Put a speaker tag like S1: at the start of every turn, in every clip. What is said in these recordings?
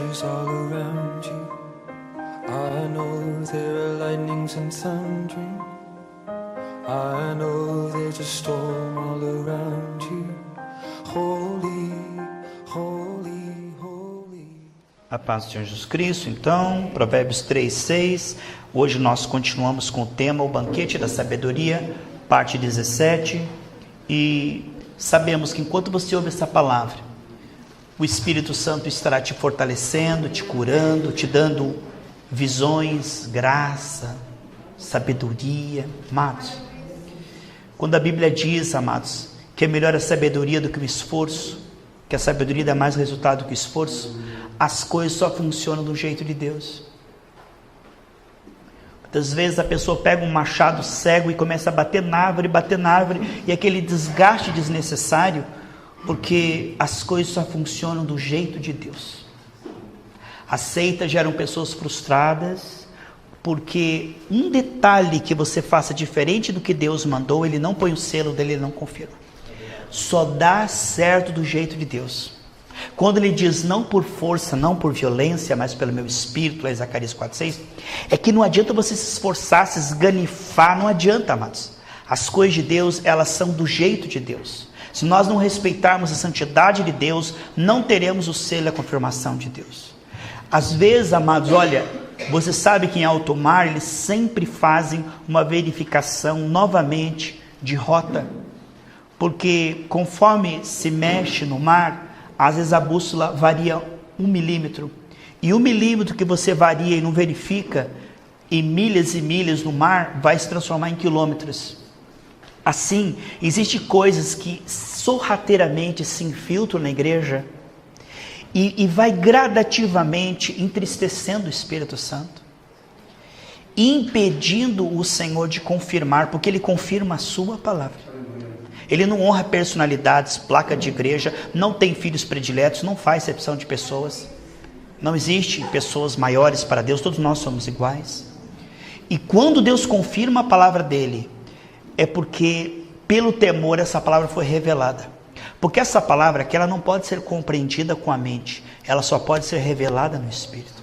S1: changes all around you. I know there are lightnings and thundering. I know there's a storm all around you. Holy, holy, holy.
S2: A paz do Senhor Jesus Cristo. Então, Provérbios 3:6. Hoje nós continuamos com o tema O Banquete da Sabedoria, parte 17. E sabemos que enquanto você ouve essa palavra, o Espírito Santo estará te fortalecendo, te curando, te dando visões, graça, sabedoria. Amados, quando a Bíblia diz, amados, que é melhor a sabedoria do que o esforço, que a sabedoria dá mais resultado que o esforço, as coisas só funcionam do jeito de Deus. Muitas vezes a pessoa pega um machado cego e começa a bater na árvore, e aquele desgaste desnecessário, porque as coisas só funcionam do jeito de Deus. As seitas geram pessoas frustradas, porque um detalhe que você faça diferente do que Deus mandou, Ele não põe o selo dele, Ele não confirma. Só dá certo do jeito de Deus. Quando Ele diz não por força, não por violência, mas pelo meu Espírito, lá em Zacarias 4:6, é que não adianta você se esforçar, se esganifar, não adianta, amados. As coisas de Deus, elas são do jeito de Deus. Se nós não respeitarmos a santidade de Deus, não teremos o selo e a confirmação de Deus. Às vezes, amados, olha, você sabe que em alto mar eles sempre fazem uma verificação novamente de rota, porque conforme se mexe no mar, às vezes a bússola varia 1 milímetro, e 1 milímetro que você varia e não verifica, em milhas e milhas no mar, vai se transformar em quilômetros. Assim, existem coisas que sorrateiramente se infiltram na igreja e vai gradativamente entristecendo o Espírito Santo, impedindo o Senhor de confirmar, porque Ele confirma a sua palavra. Ele não honra personalidades, placa de igreja, não tem filhos prediletos, não faz exceção de pessoas. Não existe pessoas maiores para Deus, todos nós somos iguais. E quando Deus confirma a palavra dele, é porque pelo temor essa palavra foi revelada. Porque essa palavra aqui, ela não pode ser compreendida com a mente, ela só pode ser revelada no Espírito.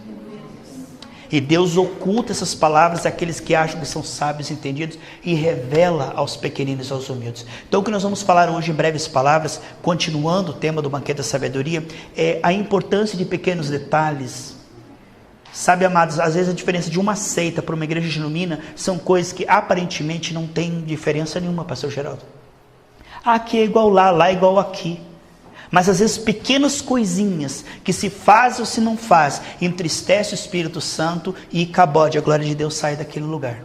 S2: E Deus oculta essas palavras àqueles que acham que são sábios e entendidos e revela aos pequeninos e aos humildes. Então o que nós vamos falar hoje em breves palavras, continuando o tema do Banquete da Sabedoria, é a importância de pequenos detalhes. Sabe, amados, às vezes a diferença de uma seita para uma igreja genuína são coisas que aparentemente não tem diferença nenhuma, pastor Geraldo. Aqui é igual lá é igual aqui. Mas às vezes pequenas coisinhas que se faz ou se não faz, entristece o Espírito Santo e cabode, a glória de Deus sai daquele lugar.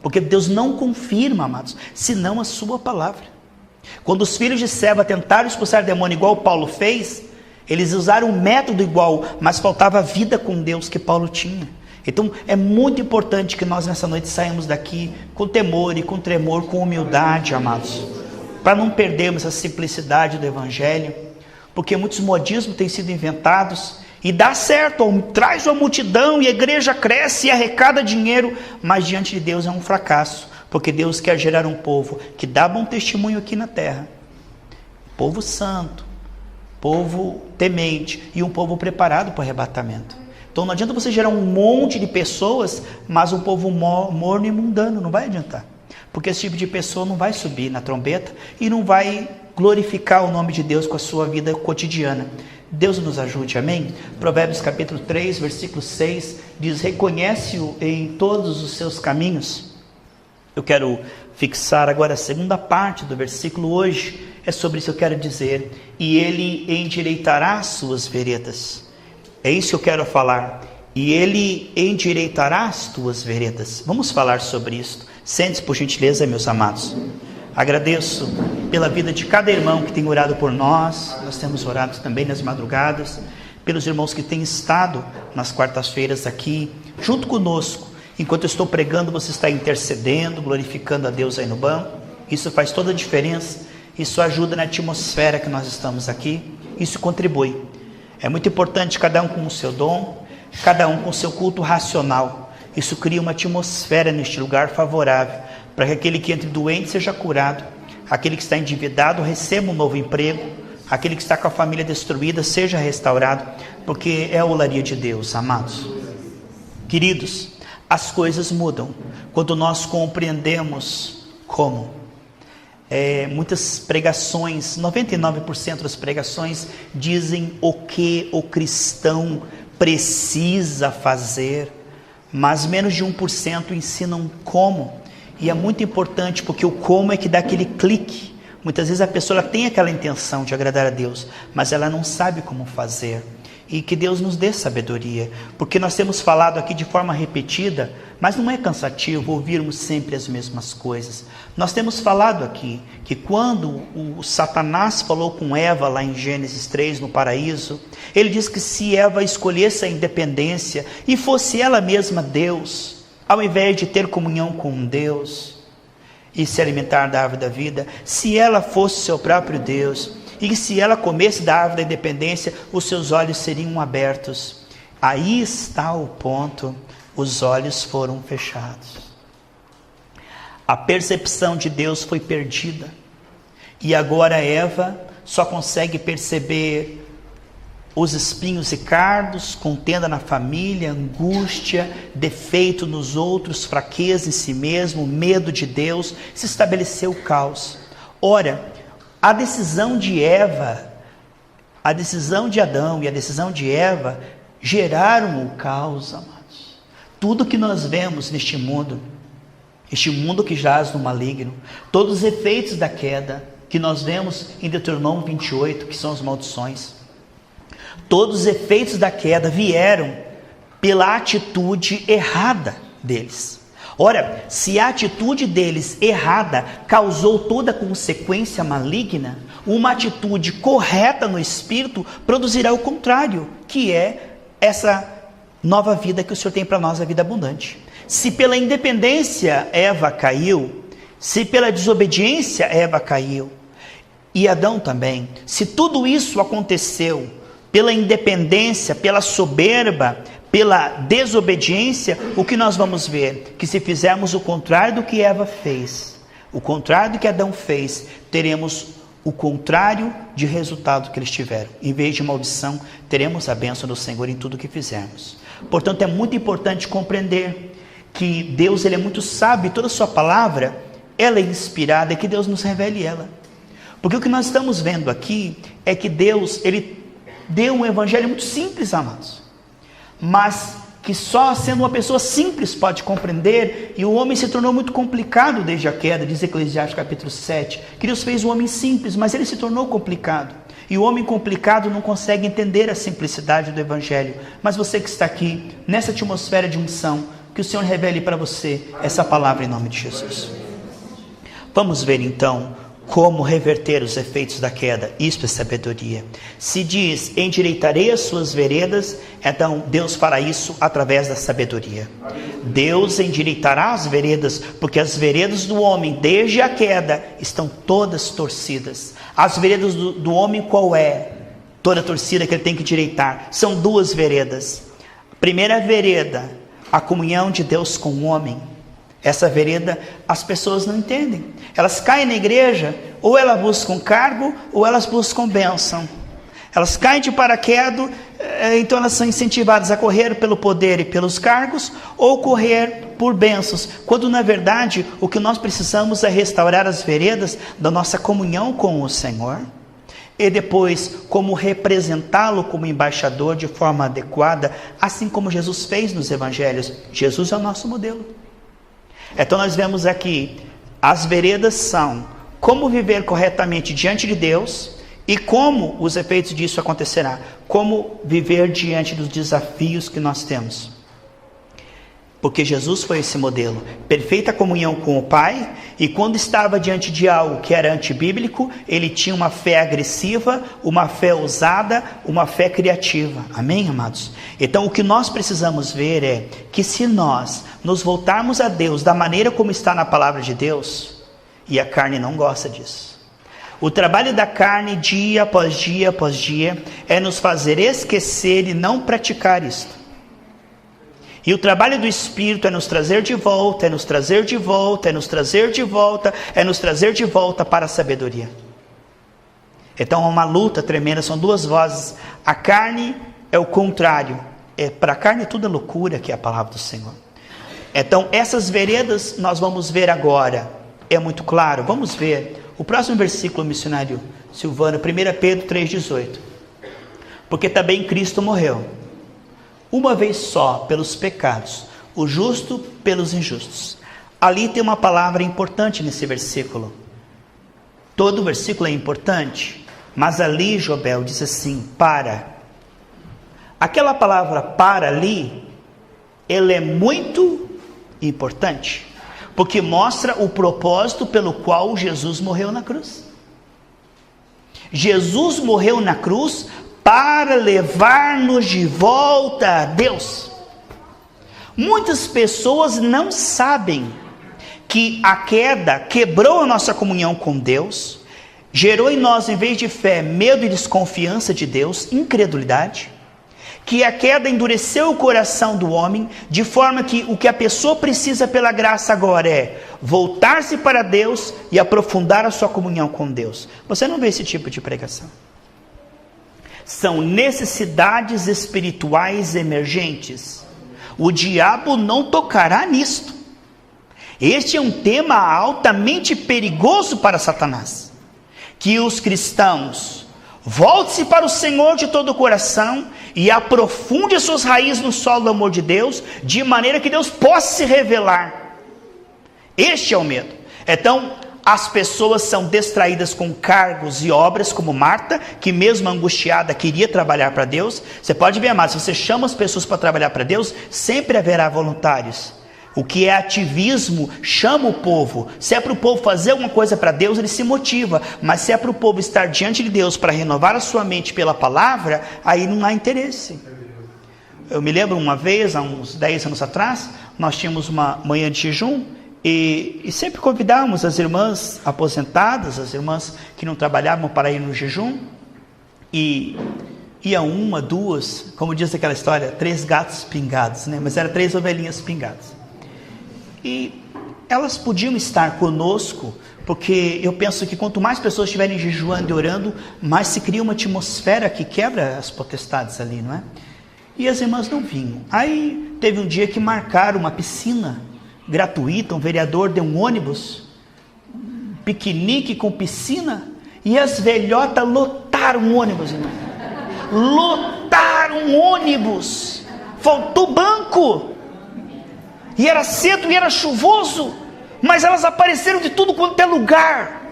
S2: Porque Deus não confirma, amados, senão a sua palavra. Quando os filhos de Seba tentaram expulsar demônio igual Paulo fez, eles usaram um método igual, mas faltava a vida com Deus que Paulo tinha. Então é muito importante que nós nessa noite saímos daqui com temor e com tremor, com humildade, amados, para não perdermos a simplicidade do Evangelho, porque muitos modismos têm sido inventados e dá certo, traz uma multidão e a igreja cresce e arrecada dinheiro, mas diante de Deus é um fracasso, porque Deus quer gerar um povo que dá bom testemunho aqui na terra, povo santo, povo temente e um povo preparado para o arrebatamento. Então não adianta você gerar um monte de pessoas, mas um povo morno e mundano, não vai adiantar. Porque esse tipo de pessoa não vai subir na trombeta e não vai glorificar o nome de Deus com a sua vida cotidiana. Deus nos ajude, amém? Provérbios capítulo 3, versículo 6, diz: reconhece-o em todos os seus caminhos. Eu quero fixar agora a segunda parte do versículo hoje, é sobre isso que eu quero dizer. E ele endireitará as suas veredas. É isso que eu quero falar. E ele endireitará as tuas veredas. Vamos falar sobre isso. Sente-se, por gentileza, meus amados. Agradeço pela vida de cada irmão que tem orado por nós. Nós temos orado também nas madrugadas. Pelos irmãos que têm estado nas quartas-feiras aqui, junto conosco. Enquanto eu estou pregando, você está intercedendo, glorificando a Deus aí no banco. Isso faz toda a diferença. Isso ajuda na atmosfera que nós estamos aqui. Isso contribui. É muito importante cada um com o seu dom, cada um com o seu culto racional. Isso cria uma atmosfera neste lugar favorável, para que aquele que entre doente seja curado, aquele que está endividado receba um novo emprego, aquele que está com a família destruída seja restaurado, porque é a olaria de Deus, amados. Queridos, as coisas mudam quando nós compreendemos como. Muitas pregações, 99% das pregações dizem o que o cristão precisa fazer, mas menos de 1% ensinam como. E é muito importante, porque o como é que dá aquele clique. Muitas vezes a pessoa tem aquela intenção de agradar a Deus, mas ela não sabe como fazer. E que Deus nos dê sabedoria, porque nós temos falado aqui de forma repetida, mas não é cansativo ouvirmos sempre as mesmas coisas. Nós temos falado aqui que quando o Satanás falou com Eva lá em Gênesis 3, no paraíso, ele diz que se Eva escolhesse a independência e fosse ela mesma Deus, ao invés de ter comunhão com Deus e se alimentar da árvore da vida, se ela fosse seu próprio Deus, e que se ela comesse da árvore da independência, os seus olhos seriam abertos. Aí está o ponto: os olhos foram fechados. A percepção de Deus foi perdida, e agora Eva só consegue perceber os espinhos e cardos, contenda na família, angústia, defeito nos outros, fraqueza em si mesmo, medo de Deus. Se estabeleceu o caos. Ora, a decisão de Eva, a decisão de Adão e a decisão de Eva geraram o caos, amados. Tudo que nós vemos neste mundo que jaz no maligno, todos os efeitos da queda que nós vemos em Deuteronômio 28, que são as maldições, todos os efeitos da queda vieram pela atitude errada deles. Ora, se a atitude deles errada causou toda a consequência maligna, uma atitude correta no Espírito produzirá o contrário, que é essa nova vida que o Senhor tem para nós, a vida abundante. Se pela independência Eva caiu, se pela desobediência Eva caiu, e Adão também, se tudo isso aconteceu pela independência, pela soberba, pela desobediência, o que nós vamos ver? Que se fizermos o contrário do que Eva fez, o contrário do que Adão fez, teremos o contrário de resultado que eles tiveram. Em vez de maldição, teremos a bênção do Senhor em tudo que fizermos. Portanto, é muito importante compreender que Deus, ele é muito sábio, e toda a sua palavra, ela é inspirada, e que Deus nos revele ela. Porque o que nós estamos vendo aqui é que Deus, ele deu um evangelho muito simples, amados, mas que só sendo uma pessoa simples pode compreender, e o homem se tornou muito complicado desde a queda, diz Eclesiastes capítulo 7, que Deus fez o homem simples, mas ele se tornou complicado, e o homem complicado não consegue entender a simplicidade do evangelho. Mas você que está aqui, nessa atmosfera de unção, que o Senhor revele para você essa palavra em nome de Jesus. Vamos ver então como reverter os efeitos da queda. Isto é sabedoria. Se diz, endireitarei as suas veredas, então Deus fará isso através da sabedoria. Deus endireitará as veredas, porque as veredas do homem, desde a queda, estão todas torcidas. As veredas do homem, qual é? Toda torcida que ele tem que endireitar. São duas veredas. A primeira vereda, a comunhão de Deus com o homem. Essa vereda as pessoas não entendem. Elas caem na igreja, ou elas buscam cargo, ou elas buscam bênção. Elas caem de paraquedas, então elas são incentivadas a correr pelo poder e pelos cargos, ou correr por bênçãos. Quando na verdade o que nós precisamos é restaurar as veredas da nossa comunhão com o Senhor. E depois, como representá-lo como embaixador de forma adequada, assim como Jesus fez nos evangelhos. Jesus é o nosso modelo. Então nós vemos aqui, as veredas são como viver corretamente diante de Deus e como os efeitos disso acontecerá, como viver diante dos desafios que nós temos. Porque Jesus foi esse modelo, perfeita comunhão com o Pai, e quando estava diante de algo que era antibíblico, ele tinha uma fé agressiva, uma fé ousada, uma fé criativa. Amém, amados? Então o que nós precisamos ver é que se nós nos voltarmos a Deus da maneira como está na palavra de Deus, e a carne não gosta disso. O trabalho da carne dia após dia após dia é nos fazer esquecer e não praticar isto. E o trabalho do Espírito é nos trazer de volta, é nos trazer de volta, é nos trazer de volta, é nos trazer de volta para a sabedoria. Então é uma luta tremenda, são duas vozes. A carne é o contrário. Para a carne tudo é loucura, que é a palavra do Senhor. Então essas veredas nós vamos ver agora. É muito claro, vamos ver o próximo versículo, missionário Silvano, 1 Pedro 3,18. Porque também Cristo morreu uma vez só pelos pecados, o justo pelos injustos. Ali tem uma palavra importante nesse versículo. Todo versículo é importante, mas ali Jobel diz assim, para. Aquela palavra para ali, ela é muito importante, porque mostra o propósito pelo qual Jesus morreu na cruz. Jesus morreu na cruz para levar-nos de volta a Deus. Muitas pessoas não sabem que a queda quebrou a nossa comunhão com Deus, gerou em nós, em vez de fé, medo e desconfiança de Deus, incredulidade, que a queda endureceu o coração do homem, de forma que o que a pessoa precisa pela graça agora é voltar-se para Deus e aprofundar a sua comunhão com Deus. Você não vê esse tipo de pregação. São necessidades espirituais emergentes. O diabo não tocará nisto. Este é um tema altamente perigoso para Satanás. Que os cristãos volte-se para o Senhor de todo o coração e aprofunde suas raízes no solo do amor de Deus, de maneira que Deus possa se revelar. Este é o medo. Então, as pessoas são distraídas com cargos e obras, como Marta, que mesmo angustiada queria trabalhar para Deus. Você pode ver, amado, se você chama as pessoas para trabalhar para Deus, sempre haverá voluntários. O que é ativismo chama o povo. Se é para o povo fazer alguma coisa para Deus, ele se motiva. Mas se é para o povo estar diante de Deus para renovar a sua mente pela palavra, aí não há interesse. Eu me lembro uma vez, há uns 10 anos atrás, nós tínhamos uma manhã de jejum, e sempre convidávamos as irmãs aposentadas, as irmãs que não trabalhavam, para ir no jejum. E ia uma, duas, como diz aquela história, 3 gatos pingados, né? Mas eram 3 ovelhinhas pingadas. E elas podiam estar conosco, porque eu penso que quanto mais pessoas estiverem jejuando e orando, mais se cria uma atmosfera que quebra as potestades ali, não é? E as irmãs não vinham. Aí teve um dia que marcaram uma piscina gratuita, um vereador deu um ônibus, um piquenique com piscina, e as velhotas lotaram o ônibus, irmão. Lotaram o ônibus, faltou banco, e era cedo e era chuvoso, mas elas apareceram de tudo quanto é lugar,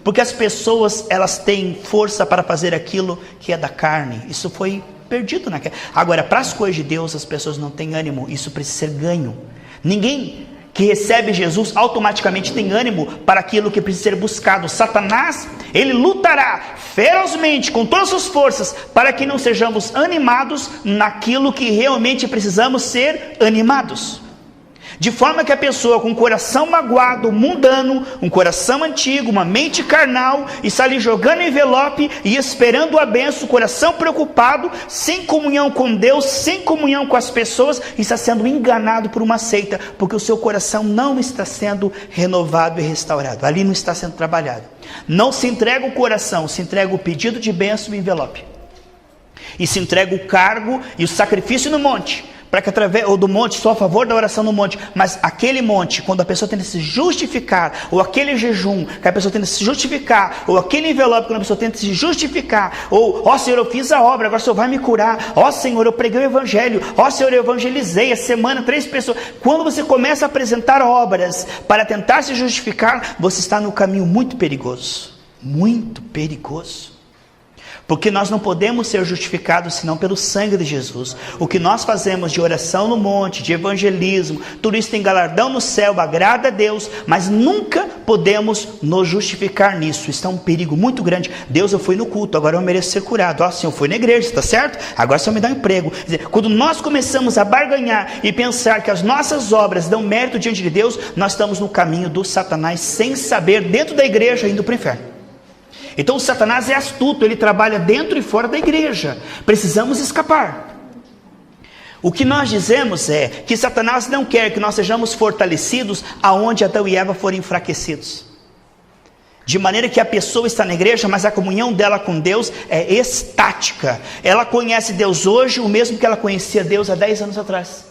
S2: porque as pessoas, elas têm força para fazer aquilo que é da carne. Isso foi perdido naquela. Agora, para as coisas de Deus, as pessoas não têm ânimo. Isso precisa ser ganho. Ninguém que recebe Jesus automaticamente tem ânimo para aquilo que precisa ser buscado. Satanás, ele lutará ferozmente com todas as suas forças para que não sejamos animados naquilo que realmente precisamos ser animados. De forma que a pessoa com um coração magoado, mundano, um coração antigo, uma mente carnal, está ali jogando envelope e esperando a bênção, coração preocupado, sem comunhão com Deus, sem comunhão com as pessoas, está sendo enganado por uma seita, porque o seu coração não está sendo renovado e restaurado, ali não está sendo trabalhado. Não se entrega o coração, se entrega o pedido de bênção no envelope, e se entrega o cargo e o sacrifício no monte, para que através, ou do monte, só a favor da oração no monte, mas aquele monte, quando a pessoa tenta se justificar, ou aquele jejum, que a pessoa tenta se justificar, ou aquele envelope, quando a pessoa tenta se justificar, ou, ó Senhor, eu fiz a obra, agora o Senhor vai me curar, ó Senhor, eu preguei o evangelho, ó Senhor, eu evangelizei, a semana 3 pessoas, quando você começa a apresentar obras, para tentar se justificar, você está no caminho muito perigoso, porque nós não podemos ser justificados senão pelo sangue de Jesus. O que nós fazemos de oração no monte, de evangelismo, tudo isso tem galardão no céu, agrada a Deus, mas nunca podemos nos justificar nisso. Isso é um perigo muito grande. Deus, eu fui no culto, agora eu mereço ser curado. Ó, Senhor, eu fui na igreja, está certo? Agora o Senhor me dá um emprego. Quer dizer, quando nós começamos a barganhar e pensar que as nossas obras dão mérito diante de Deus, nós estamos no caminho do Satanás, sem saber, dentro da igreja, indo para o inferno. Então o Satanás é astuto, ele trabalha dentro e fora da igreja. Precisamos escapar. O que nós dizemos é que Satanás não quer que nós sejamos fortalecidos aonde Adão e Eva foram enfraquecidos. De maneira que a pessoa está na igreja, mas a comunhão dela com Deus é estática. Ela conhece Deus hoje o mesmo que ela conhecia Deus há 10 anos atrás.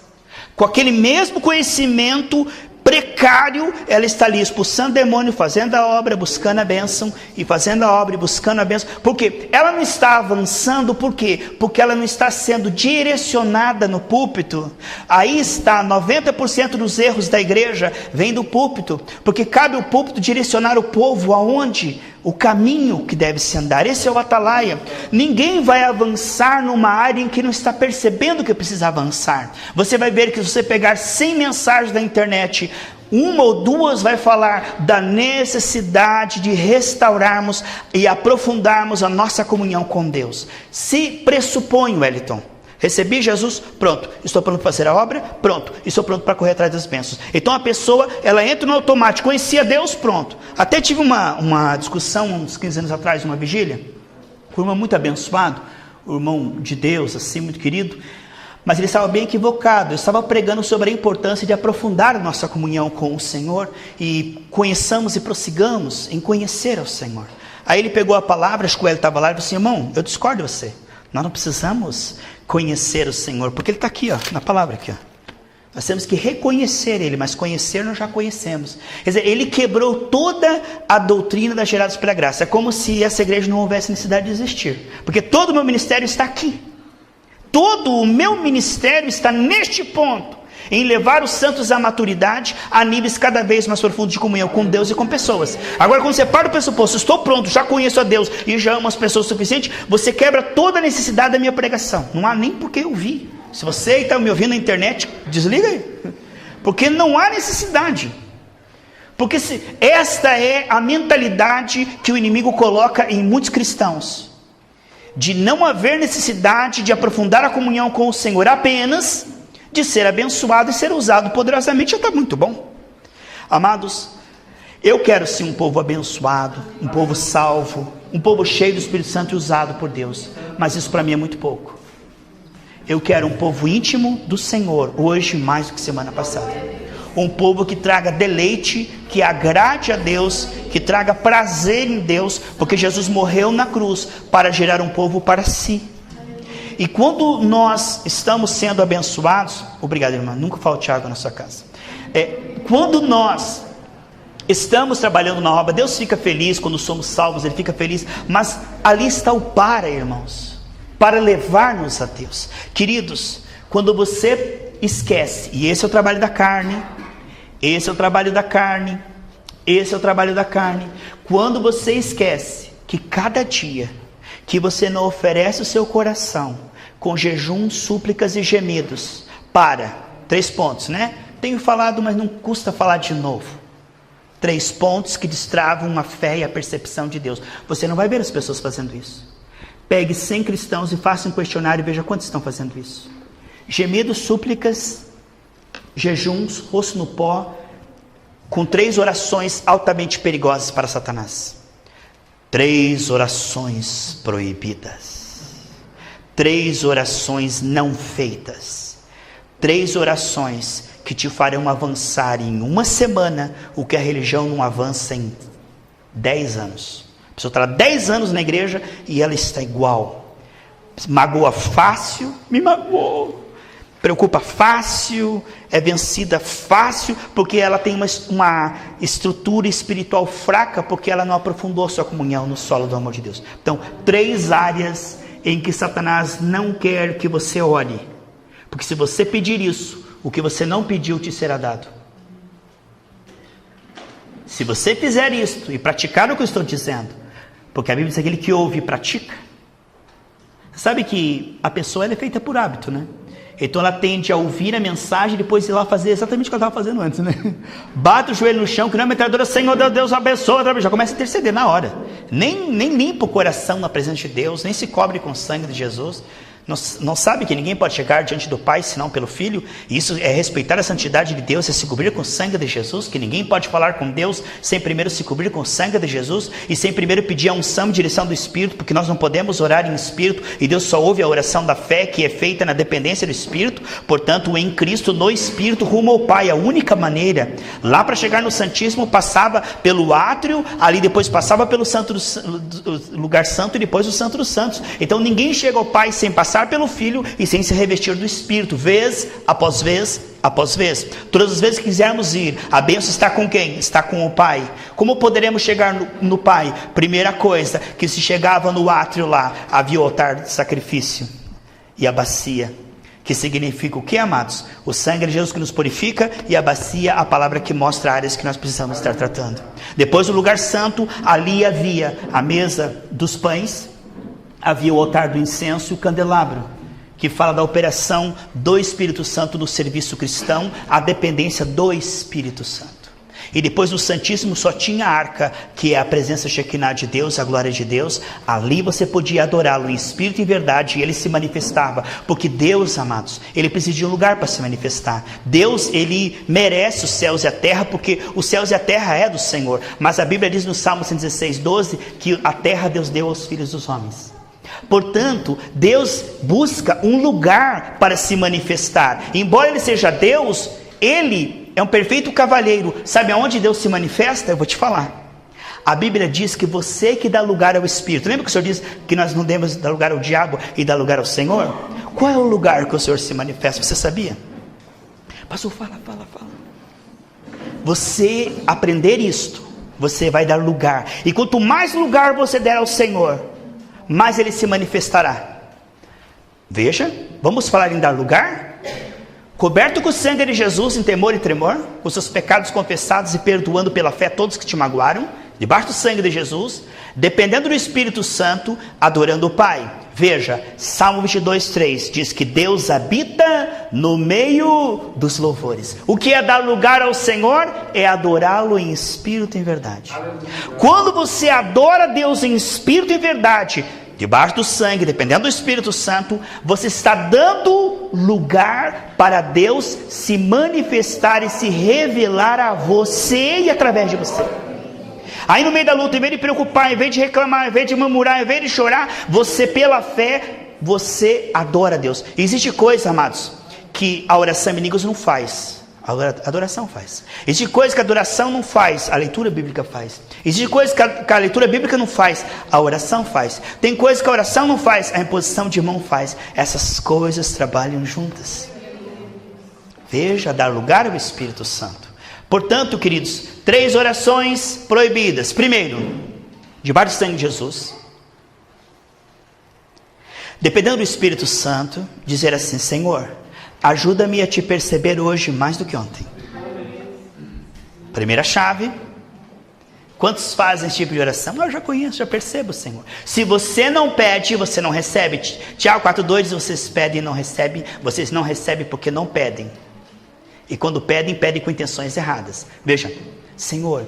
S2: Com aquele mesmo conhecimento precário, ela está ali expulsando demônio, fazendo a obra, buscando a bênção, e fazendo a obra e buscando a bênção. Por quê? Ela não está avançando, por quê? Porque ela não está sendo direcionada no púlpito. Aí está, 90% dos erros da igreja vem do púlpito, porque cabe ao púlpito direcionar o povo aonde? O caminho que deve se andar. Esse é o atalaia. Ninguém vai avançar numa área em que não está percebendo que precisa avançar. Você vai ver que se você pegar 100 mensagens da internet, uma ou duas vai falar da necessidade de restaurarmos e aprofundarmos a nossa comunhão com Deus. Se pressupõe, Wellington, recebi Jesus, pronto, estou pronto para fazer a obra, pronto, estou pronto para correr atrás das bênçãos. Então a pessoa, ela entra no automático, conhecia Deus, pronto. Até tive uma discussão uns 15 anos atrás, uma vigília, com um irmão muito abençoado, um irmão de Deus, assim, muito querido, mas ele estava bem equivocado. Eu estava pregando sobre a importância de aprofundar a nossa comunhão com o Senhor, e conheçamos e prossigamos em conhecer ao Senhor. Aí ele pegou a palavra, acho que ele estava lá, e disse assim: irmão, eu discordo de você. Nós não precisamos conhecer o Senhor, porque Ele está aqui, ó, na palavra aqui, ó. Nós temos que reconhecer Ele, mas conhecer nós já conhecemos. Quer dizer, Ele quebrou toda a doutrina das geradas pela graça. É como se essa igreja não houvesse necessidade de existir, porque todo o meu ministério está aqui. Todo o meu ministério está neste ponto, em levar os santos à maturidade, a níveis cada vez mais profundos de comunhão com Deus e com pessoas. Agora, quando você para o pressuposto, estou pronto, já conheço a Deus e já amo as pessoas o suficiente, você quebra toda a necessidade da minha pregação. Não há nem por que ouvir. Se você está me ouvindo na internet, desliga aí, porque não há necessidade. Porque esta é a mentalidade que o inimigo coloca em muitos cristãos, de não haver necessidade de aprofundar a comunhão com o Senhor, apenas de ser abençoado e ser usado poderosamente. Já está muito bom. Amados, eu quero sim um povo abençoado, um povo salvo, um povo cheio do Espírito Santo e usado por Deus, mas isso para mim é muito pouco. Eu quero um povo íntimo do Senhor, hoje mais do que semana passada. Um povo que traga deleite, que agrade a Deus, que traga prazer em Deus, porque Jesus morreu na cruz para gerar um povo para si. E quando nós estamos sendo abençoados, obrigado, irmã, nunca falte água na sua casa. Quando nós estamos trabalhando na obra, Deus fica feliz quando somos salvos, Ele fica feliz, mas ali está o para, irmãos, para levar-nos a Deus. Queridos, quando você esquece, e esse é o trabalho da carne, esse é o trabalho da carne, esse é o trabalho da carne, quando você esquece que cada dia que você não oferece o seu coração com jejum, súplicas e gemidos, 3 pontos, né? Tenho falado, mas não custa falar de novo. 3 pontos que destravam a fé e a percepção de Deus. Você não vai ver as pessoas fazendo isso. Pegue 100 cristãos e faça um questionário e veja quantos estão fazendo isso. Gemidos, súplicas, jejuns, rosto no pó, com 3 orações altamente perigosas para Satanás. 3 orações proibidas, 3 orações não feitas, 3 orações que te farão avançar em uma semana o que a religião não avança em 10 anos. A pessoa está 10 anos na igreja e ela está igual. Magoa fácil, me magoou. Preocupa fácil, é vencida fácil, porque ela tem uma estrutura espiritual fraca, porque ela não aprofundou sua comunhão no solo do amor de Deus. Então, 3 áreas em que Satanás não quer que você ore, porque se você pedir isso, o que você não pediu te será dado. Se você fizer isto e praticar o que eu estou dizendo, porque a Bíblia diz aquele que ouve e pratica, sabe que a pessoa ela é feita por hábito, né? Então ela tende a ouvir a mensagem e depois ir lá fazer exatamente o que ela estava fazendo antes, né? Bate o joelho no chão, que não é metralhadora, Senhor Deus abençoa, já começa a interceder na hora. Nem limpa o coração na presença de Deus, nem se cobre com o sangue de Jesus. Não sabe que ninguém pode chegar diante do Pai senão pelo Filho? E isso é respeitar a santidade de Deus, é se cobrir com o sangue de Jesus, que ninguém pode falar com Deus sem primeiro se cobrir com o sangue de Jesus e sem primeiro pedir a unção e direção do Espírito, porque nós não podemos orar em Espírito e Deus só ouve a oração da fé que é feita na dependência do Espírito. Portanto, em Cristo, no Espírito, rumo ao Pai. A única maneira, lá para chegar no Santíssimo, passava pelo átrio, ali depois passava pelo lugar santo e depois o Santo dos Santos. Então ninguém chega ao Pai sem passar pelo Filho e sem se revestir do Espírito, vez após vez após vez. Todas as vezes que quisermos ir, a bênção está com quem? Está com o Pai. Como poderemos chegar no Pai? Primeira coisa, que se chegava no átrio lá, havia o altar de sacrifício e a bacia, que significa o que, amados? O sangue de Jesus que nos purifica, e a bacia, a palavra que mostra áreas que nós precisamos estar tratando. Depois o lugar santo, ali havia a mesa dos pães, havia o altar do incenso e o candelabro, que fala da operação do Espírito Santo no serviço cristão, a dependência do Espírito Santo. E depois no Santíssimo só tinha a arca, que é a presença Shekinah de Deus, a glória de Deus. Ali você podia adorá-lo em espírito e verdade, e ele se manifestava. Porque Deus, amados, ele precisa de um lugar para se manifestar. Deus, ele merece os céus e a terra, porque os céus e a terra é do Senhor. Mas a Bíblia diz no Salmo 116, 12, que a terra Deus deu aos filhos dos homens. Portanto, Deus busca um lugar para se manifestar. Embora ele seja Deus, ele é um perfeito cavalheiro. Sabe aonde Deus se manifesta? Eu vou te falar. A Bíblia diz que você que dá lugar ao Espírito. Lembra que o Senhor diz que nós não devemos dar lugar ao diabo e dar lugar ao Senhor? Qual é o lugar que o Senhor se manifesta? Você sabia? Pastor, fala. Você aprender isto, você vai dar lugar. E quanto mais lugar você der ao Senhor, mais ele se manifestará. Veja, vamos falar em dar lugar? Coberto com o sangue de Jesus em temor e tremor, com seus pecados confessados e perdoando pela fé todos que te magoaram, debaixo do sangue de Jesus, dependendo do Espírito Santo, adorando o Pai. Veja, Salmo 22, 3 diz que Deus habita no meio dos louvores. O que é dar lugar ao Senhor? É adorá-lo em espírito e em verdade. Quando você adora Deus em espírito e em verdade, debaixo do sangue, dependendo do Espírito Santo, você está dando lugar para Deus se manifestar e se revelar a você e através de você. Aí no meio da luta, em vez de preocupar, em vez de reclamar, em vez de murmurar, em vez de chorar, você pela fé, você adora a Deus. E existe coisa, amados, que a oração em línguas não faz. A adoração faz. Existe coisa que a adoração não faz, a leitura bíblica faz. Existe coisa que a leitura bíblica não faz, a oração faz. Tem coisa que a oração não faz, a imposição de mão faz. Essas coisas trabalham juntas. Veja, dar lugar ao Espírito Santo. Portanto, queridos, 3 orações proibidas. Primeiro, debaixo do sangue de Jesus, dependendo do Espírito Santo, dizer assim: Senhor, ajuda-me a te perceber hoje mais do que ontem. Primeira chave. Quantos fazem esse tipo de oração? Eu já conheço, já percebo, Senhor. Se você não pede, você não recebe. Tiago 4,2 diz: vocês pedem e não recebem. Vocês não recebem porque não pedem. E quando pedem, pedem com intenções erradas. Veja, Senhor,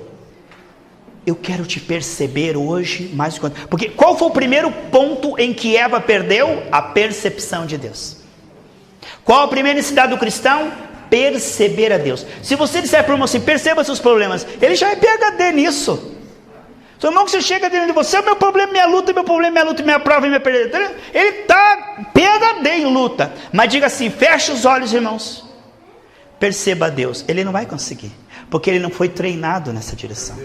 S2: eu quero te perceber hoje mais do que ontem. Porque qual foi o primeiro ponto em que Eva perdeu? A percepção de Deus. Qual a primeira necessidade do cristão? Perceber a Deus. Se você disser para o irmão assim: perceba seus problemas, ele já é PhD nisso. Seu irmão, que você chega diante de você: meu problema, minha luta, minha prova e minha perda. Ele está PhD em luta. Mas diga assim: feche os olhos, irmãos, perceba a Deus. Ele não vai conseguir, porque ele não foi treinado nessa direção.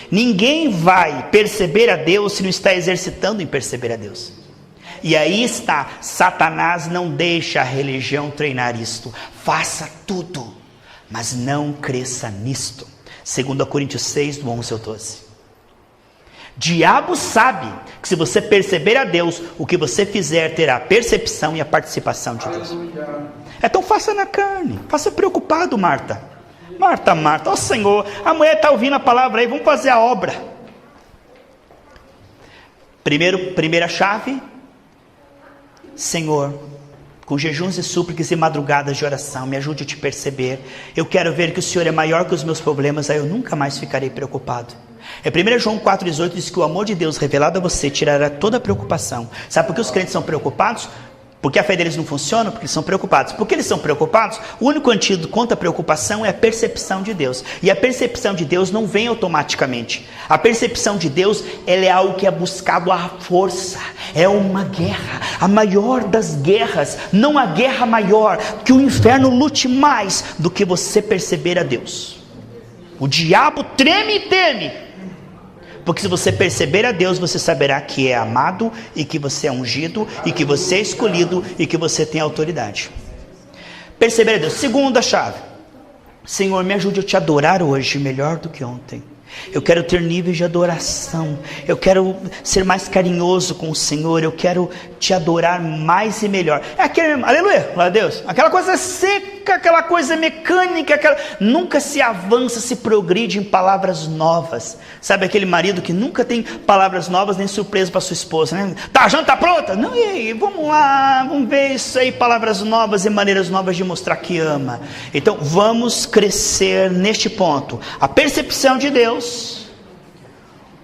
S2: Ninguém vai perceber a Deus se não está exercitando em perceber a Deus. E aí está, Satanás não deixa a religião treinar isto. Faça tudo, mas não cresça nisto. 2 Coríntios 6, do 11 ao 12. Diabo sabe que se você perceber a Deus, o que você fizer terá a percepção e a participação de Deus. Então faça na carne, faça preocupado, Marta. Marta, ó Senhor, a mulher está ouvindo a palavra aí, vamos fazer a obra. Primeira chave: Senhor, com jejuns e súplicas e madrugadas de oração, me ajude a te perceber. Eu quero ver que o Senhor é maior que os meus problemas, aí eu nunca mais ficarei preocupado. 1 João 4,18 diz que o amor de Deus revelado a você tirará toda a preocupação. Sabe por que os crentes são preocupados? Porque a fé deles não funciona? Porque eles são preocupados. Porque eles são preocupados, o único antídoto contra a preocupação é a percepção de Deus. E a percepção de Deus não vem automaticamente. A percepção de Deus, ela é algo que é buscado à força. É uma guerra, a maior das guerras. Não há guerra maior que o inferno lute mais do que você perceber a Deus. O diabo treme e teme. Porque se você perceber a Deus, você saberá que é amado, e que você é ungido, e que você é escolhido, e que você tem autoridade. Perceber a Deus. Segunda chave. Senhor, me ajude a te adorar hoje melhor do que ontem. Eu quero ter níveis de adoração. Eu quero ser mais carinhoso com o Senhor. Eu quero te adorar mais e melhor. É aquele, aleluia, glória a Deus. Aquela coisa seca, aquela coisa mecânica, nunca se avança, se progride em palavras novas. Sabe aquele marido que nunca tem palavras novas nem surpresa para sua esposa, né? Tá, a janta tá pronta? Não, e aí, vamos lá, vamos ver isso aí, palavras novas e maneiras novas de mostrar que ama. Então, vamos crescer neste ponto. A percepção de Deus,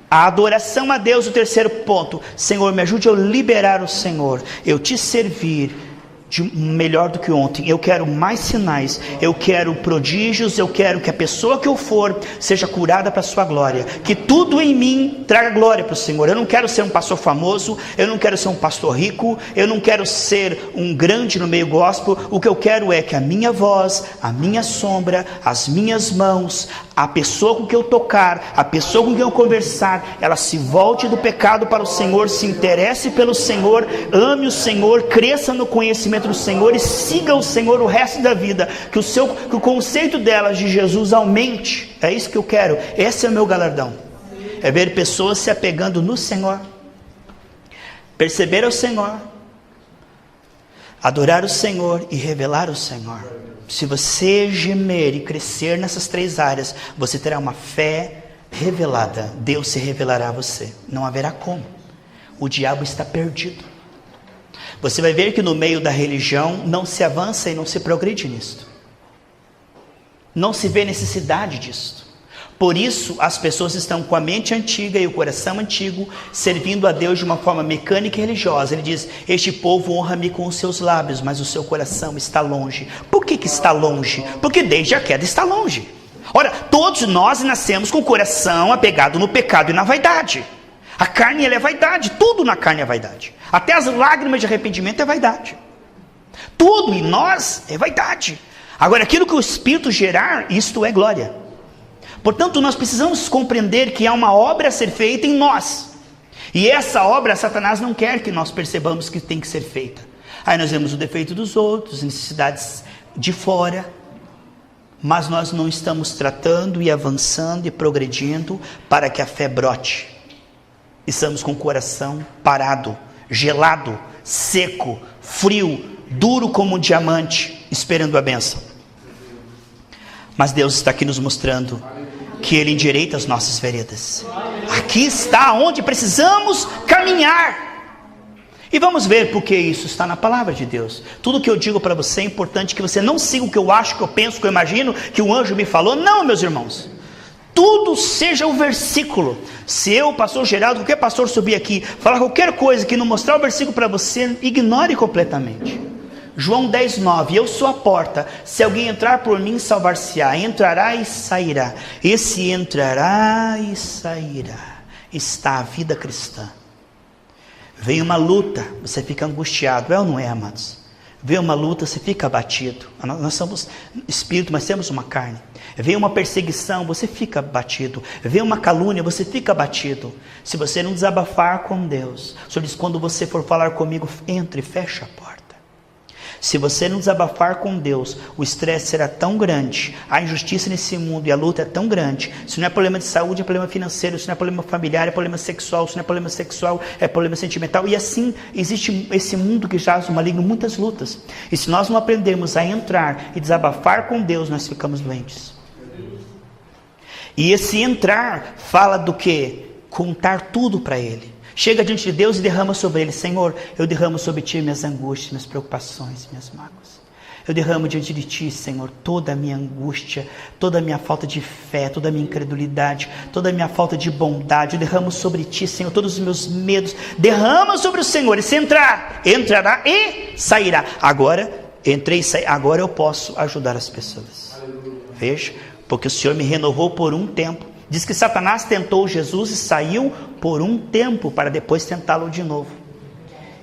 S2: a adoração a Deus. O terceiro ponto, Senhor, me ajude a liberar o Senhor, eu te servir de melhor do que ontem. Eu quero mais sinais, eu quero prodígios, eu quero que a pessoa que eu for seja curada para a sua glória, que tudo em mim traga glória para o Senhor. Eu não quero ser um pastor famoso, eu não quero ser um pastor rico, eu não quero ser um grande no meio gospel. O que eu quero é que a minha voz, a minha sombra, as minhas mãos, a pessoa com quem eu tocar, a pessoa com quem eu conversar, ela se volte do pecado para o Senhor, se interesse pelo Senhor, ame o Senhor, cresça no conhecimento do Senhor e siga o Senhor o resto da vida, que o conceito delas de Jesus aumente. É isso que eu quero, esse é o meu galardão, é ver pessoas se apegando no Senhor, perceber o Senhor, adorar o Senhor e revelar o Senhor. Se você gemer e crescer nessas três áreas, você terá uma fé revelada. Deus se revelará a você. Não haverá como. O diabo está perdido. Você vai ver que no meio da religião não se avança e não se progride nisto. Não se vê necessidade disto. Por isso, as pessoas estão com a mente antiga e o coração antigo, servindo a Deus de uma forma mecânica e religiosa. Ele diz, este povo honra-me com os seus lábios, mas o seu coração está longe. Por que está longe? Porque desde a queda está longe. Ora, todos nós nascemos com o coração apegado no pecado e na vaidade. A carne, ela é vaidade, tudo na carne é vaidade. Até as lágrimas de arrependimento é vaidade. Tudo em nós é vaidade. Agora, aquilo que o Espírito gerar, isto é glória. Portanto, nós precisamos compreender que há uma obra a ser feita em nós. E essa obra, Satanás não quer que nós percebamos que tem que ser feita. Aí nós vemos o defeito dos outros, necessidades de fora. Mas nós não estamos tratando e avançando e progredindo para que a fé brote. Estamos com o coração parado, gelado, seco, frio, duro como um diamante, esperando a bênção. Mas Deus está aqui nos mostrando que Ele endireita as nossas veredas. Aqui está onde precisamos caminhar. E vamos ver porque isso está na palavra de Deus. Tudo que eu digo para você é importante que você não siga o que eu acho, que eu penso, que eu imagino, que um anjo me falou. Não, meus irmãos. Tudo seja o versículo. Se eu, pastor Geraldo, qualquer pastor subir aqui, falar qualquer coisa que não mostrar o versículo para você, ignore completamente. João 10:9, eu sou a porta, se alguém entrar por mim, salvar-se-á, entrará e sairá. Esse entrará e sairá está a vida cristã. Vem uma luta, você fica angustiado, é ou não é, amados? Vem uma luta, você fica abatido. Nós somos espírito, mas temos uma carne. Vem uma perseguição, você fica abatido. Vem uma calúnia, você fica abatido. Se você não desabafar com Deus, o Senhor diz, quando você for falar comigo, entre e fecha a porta. Se você não desabafar com Deus, o estresse será tão grande, a injustiça nesse mundo e a luta é tão grande. Se não é problema de saúde, é problema financeiro. Se não é problema familiar, é problema sexual. Se não é problema sexual, é problema sentimental. E assim, existe esse mundo que jaz no maligno, muitas lutas. E se nós não aprendermos a entrar e desabafar com Deus, nós ficamos doentes. E esse entrar fala do quê? Contar tudo para Ele. Chega diante de Deus e derrama sobre Ele, Senhor, eu derramo sobre Ti minhas angústias, minhas preocupações, minhas mágoas. Eu derramo diante de Ti, Senhor, toda a minha angústia, toda a minha falta de fé, toda a minha incredulidade, toda a minha falta de bondade. Eu derramo sobre Ti, Senhor, todos os meus medos. Derrama sobre o Senhor. E se entrar, entrará e sairá. Agora, entrei e saí. Agora eu posso ajudar as pessoas. Veja, porque o Senhor me renovou por um tempo. Diz que Satanás tentou Jesus e saiu por um tempo para depois tentá-lo de novo.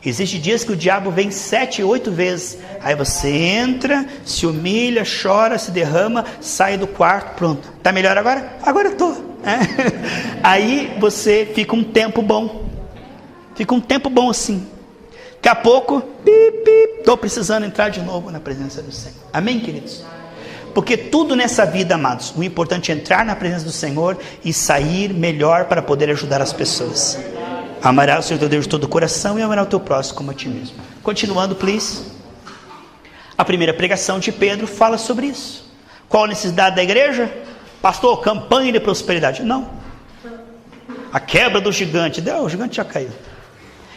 S2: Existem dias que o diabo vem 7, 8 vezes. Aí você entra, se humilha, chora, se derrama, sai do quarto, pronto. Está melhor agora? Agora eu estou. Aí você fica um tempo bom. Fica um tempo bom assim. Daqui a pouco, estou precisando entrar de novo na presença do Senhor. Amém, queridos? Porque tudo nessa vida, amados, o importante é entrar na presença do Senhor e sair melhor para poder ajudar as pessoas. Amarás o Senhor teu Deus de todo o coração e amarás o teu próximo como a ti mesmo. Continuando, please. A primeira pregação de Pedro fala sobre isso. Qual a necessidade da igreja? Pastor, campanha de prosperidade. Não. A quebra do gigante. O gigante já caiu.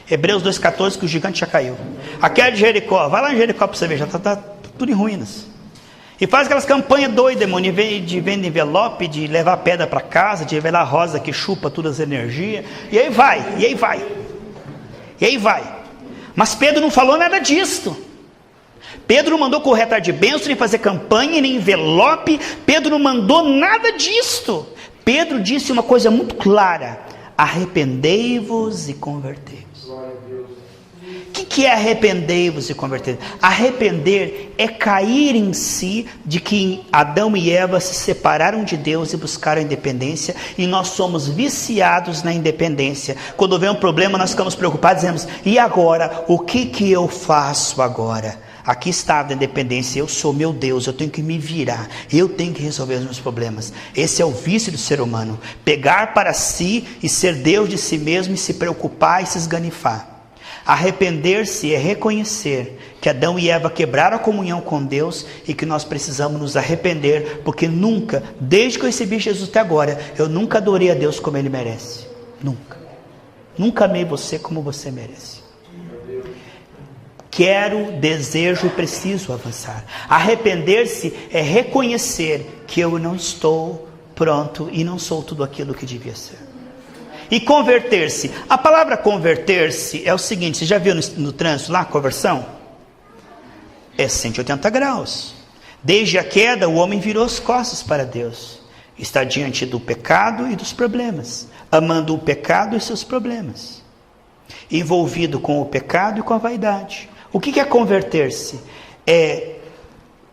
S2: Hebreus 2,14, que o gigante já caiu. A queda de Jericó. Vai lá em Jericó para você ver, já está tudo em ruínas. E faz aquelas campanhas doidas, irmão, de vender envelope, de levar pedra para casa, de revelar rosa que chupa todas as energias. E aí vai, e aí vai. E aí vai. Mas Pedro não falou nada disso. Pedro não mandou correr atrás de bênção, nem fazer campanha, nem envelope. Pedro não mandou nada disto. Pedro disse uma coisa muito clara: arrependei-vos e convertei-vos. O que é arrependei-vos e converter? Arrepender é cair em si de que Adão e Eva se separaram de Deus e buscaram a independência, e nós somos viciados na independência. Quando vem um problema, nós ficamos preocupados, dizemos: e agora? O que eu faço agora? Aqui está a independência, eu sou meu Deus, eu tenho que me virar, eu tenho que resolver os meus problemas. Esse é o vício do ser humano: pegar para si e ser Deus de si mesmo, e se preocupar e se esganifar. Arrepender-se é reconhecer que Adão e Eva quebraram a comunhão com Deus e que nós precisamos nos arrepender, porque nunca, desde que eu recebi Jesus até agora, eu nunca adorei a Deus como Ele merece. Nunca amei você como você merece. Quero, desejo e preciso avançar. Arrepender-se é reconhecer que eu não estou pronto e não sou tudo aquilo que devia ser. E converter-se. A palavra converter-se é o seguinte: você já viu no trânsito lá, conversão? É 180 graus. Desde a queda, o homem virou as costas para Deus. Está diante do pecado e dos problemas, amando o pecado e seus problemas, envolvido com o pecado e com a vaidade. O que é converter-se? É